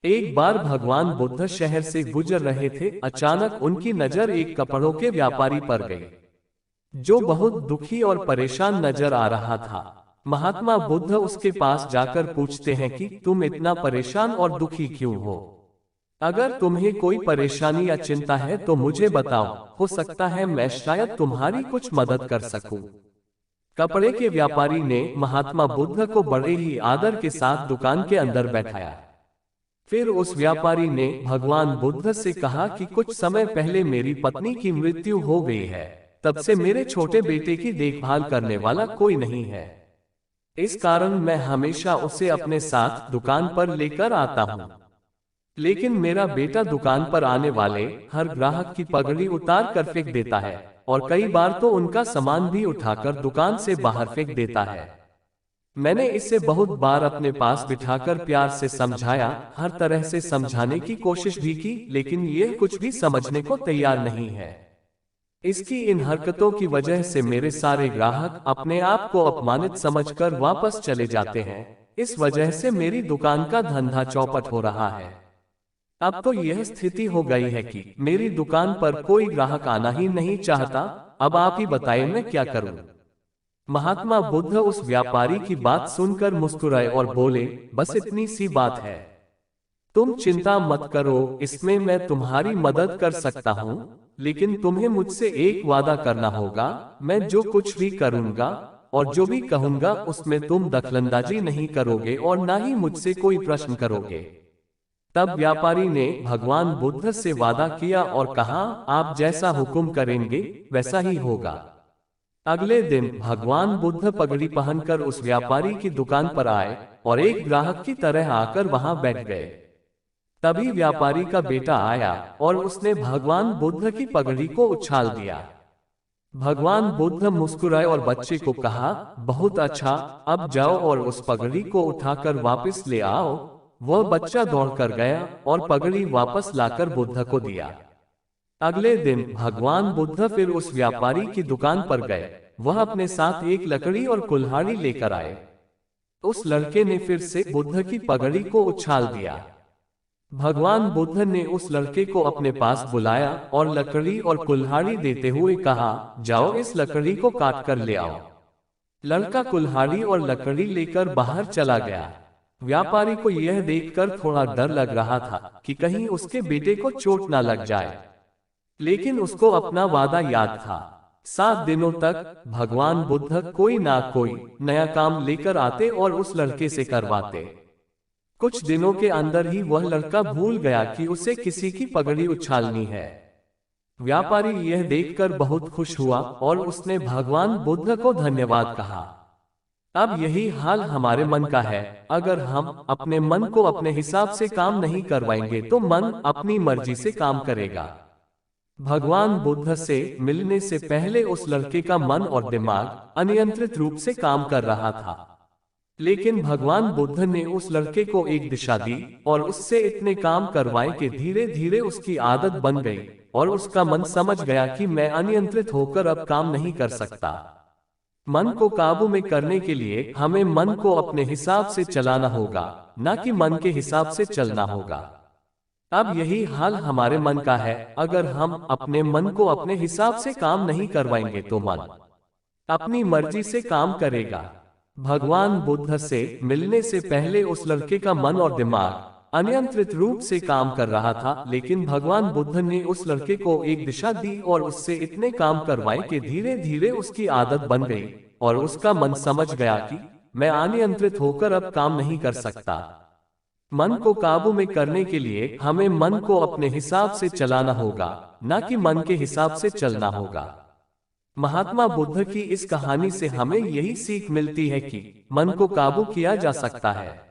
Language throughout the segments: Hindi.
एक बार भगवान बुद्ध शहर से गुजर रहे थे। अचानक उनकी नजर एक कपड़ों के व्यापारी पर गई, जो बहुत दुखी और परेशान नजर आ रहा था। महात्मा बुद्ध उसके पास जाकर पूछते हैं कि तुम इतना परेशान और दुखी क्यों हो? अगर तुम्हें कोई परेशानी या चिंता है तो मुझे बताओ, हो सकता है मैं शायद तुम्हारी कुछ मदद कर सकूं। कपड़े के व्यापारी ने महात्मा बुद्ध को बड़े ही आदर के साथ दुकान के अंदर बैठाया। फिर उस व्यापारी ने भगवान बुद्ध से कहा कि कुछ समय पहले मेरी पत्नी की मृत्यु हो गई है। तब से मेरे छोटे बेटे की देखभाल करने वाला कोई नहीं है। इस कारण मैं हमेशा उसे अपने साथ दुकान पर लेकर आता हूँ। लेकिन मेरा बेटा दुकान पर आने वाले हर ग्राहक की पगड़ी उतार कर फेंक देता है, और कई बार तो उनका सामान भी उठाकर दुकान से बाहर फेंक देता है। मैंने इसे बहुत बार अपने पास बिठाकर प्यार से समझाया, हर तरह से समझाने की कोशिश भी की, लेकिन यह कुछ भी समझने को तैयार नहीं है। इसकी इन हरकतों की वजह से मेरे सारे ग्राहक अपने आप को अपमानित समझकर वापस चले जाते हैं। इस वजह से मेरी दुकान का धंधा चौपट हो रहा है। अब तो यह स्थिति हो गई है कि मेरी दुकान पर कोई ग्राहक आना ही नहीं चाहता। अब आप ही बताएं मैं क्या करूं? महात्मा बुद्ध उस व्यापारी की बात सुनकर मुस्कुराए और बोले, बस इतनी सी बात है, तुम चिंता मत करो, इसमें मैं तुम्हारी मदद कर सकता हूँ। लेकिन तुम्हें मुझसे एक वादा करना होगा, मैं जो कुछ भी करूँगा और जो भी कहूँगा उसमें तुम दखलंदाजी नहीं करोगे और ना ही मुझसे कोई प्रश्न करोगे। तब व्यापारी ने भगवान बुद्ध से वादा किया और कहा, आप जैसा हुक्म करेंगे वैसा ही होगा। अगले दिन भगवान बुद्ध पगड़ी पहनकर उस व्यापारी की दुकान पर आए और एक ग्राहक की तरह आकर वहां बैठ गए। तभी व्यापारी का बेटा आया और उसने भगवान बुद्ध की पगड़ी को उछाल दिया। भगवान बुद्ध मुस्कुराए और बच्चे को कहा, बहुत अच्छा, अब जाओ और उस पगड़ी को उठाकर वापस ले आओ। वह बच्चा दौड़कर गया और पगड़ी वापस लाकर बुद्ध को दिया। अगले दिन भगवान बुद्ध फिर उस व्यापारी की दुकान पर गए। वह अपने साथ एक लकड़ी और कुल्हाड़ी लेकर आए। उस लड़के ने फिर से बुद्ध की पगड़ी को उछाल दिया। भगवान बुद्ध ने उस लड़के को अपने पास बुलाया और लकड़ी और कुल्हाड़ी देते हुए कहा, जाओ इस लकड़ी को काट कर ले आओ। लड़का कुल्हाड़ी और लकड़ी लेकर बाहर चला गया। व्यापारी को यह देखकर थोड़ा डर लग रहा था कि कहीं उसके बेटे को चोट ना लग जाए, लेकिन उसको अपना वादा याद था। 7 दिनों तक भगवान बुद्ध कोई ना कोई नया काम लेकर आते और उस लड़के से करवाते। कुछ दिनों के अंदर ही वह लड़का भूल गया कि उसे किसी की पगड़ी उछालनी है। व्यापारी यह देखकर बहुत खुश हुआ और उसने भगवान बुद्ध को धन्यवाद कहा। अब यही हाल हमारे मन का है। अगर हम अपने मन को अपने हिसाब से काम नहीं करवाएंगे तो मन अपनी मर्जी से काम करेगा। भगवान बुद्ध से मिलने से पहले उस लड़के का मन और दिमाग अनियंत्रित रूप से काम कर रहा था, लेकिन भगवान बुद्ध ने उस लड़के को एक दिशा दी और उससे इतने काम करवाए कि धीरे धीरे उसकी आदत बन गई और उसका मन समझ गया कि मैं अनियंत्रित होकर अब काम नहीं कर सकता। मन को काबू में करने के लिए हमें मन को अपने हिसाब से चलाना होगा, न कि मन के हिसाब से चलना होगा। अब यही हाल हमारे मन का है। अगर हम अपने मन को अपने हिसाब से काम नहीं करवाएंगे तो मन अपनी मर्जी से काम करेगा। भगवान बुद्ध से मिलने से पहले उस लड़के का मन और दिमाग अनियंत्रित रूप से काम कर रहा था, लेकिन भगवान बुद्ध ने उस लड़के को एक दिशा दी और उससे इतने काम करवाए कि धीरे धीरे उसकी आदत बन गई और उसका मन समझ गया कि मैं अनियंत्रित होकर अब काम नहीं कर सकता। मन को काबू में करने के लिए हमें मन को अपने हिसाब से चलाना होगा, न कि मन के हिसाब से चलना होगा। महात्मा बुद्ध की इस कहानी से हमें यही सीख मिलती है कि मन को काबू किया जा सकता है।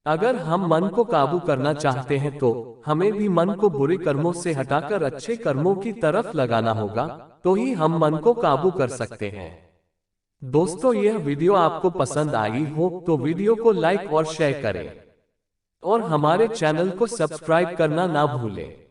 अगर हम मन को काबू करना चाहते हैं तो हमें भी मन को बुरे कर्मों से हटाकर अच्छे कर्मों की तरफ लगाना होगा, तो ही हम मन को काबू कर सकते हैं। दोस्तों, यह वीडियो आपको पसंद आई हो तो वीडियो को लाइक और शेयर करें और हमारे चैनल को सब्सक्राइब करना ना भूलें।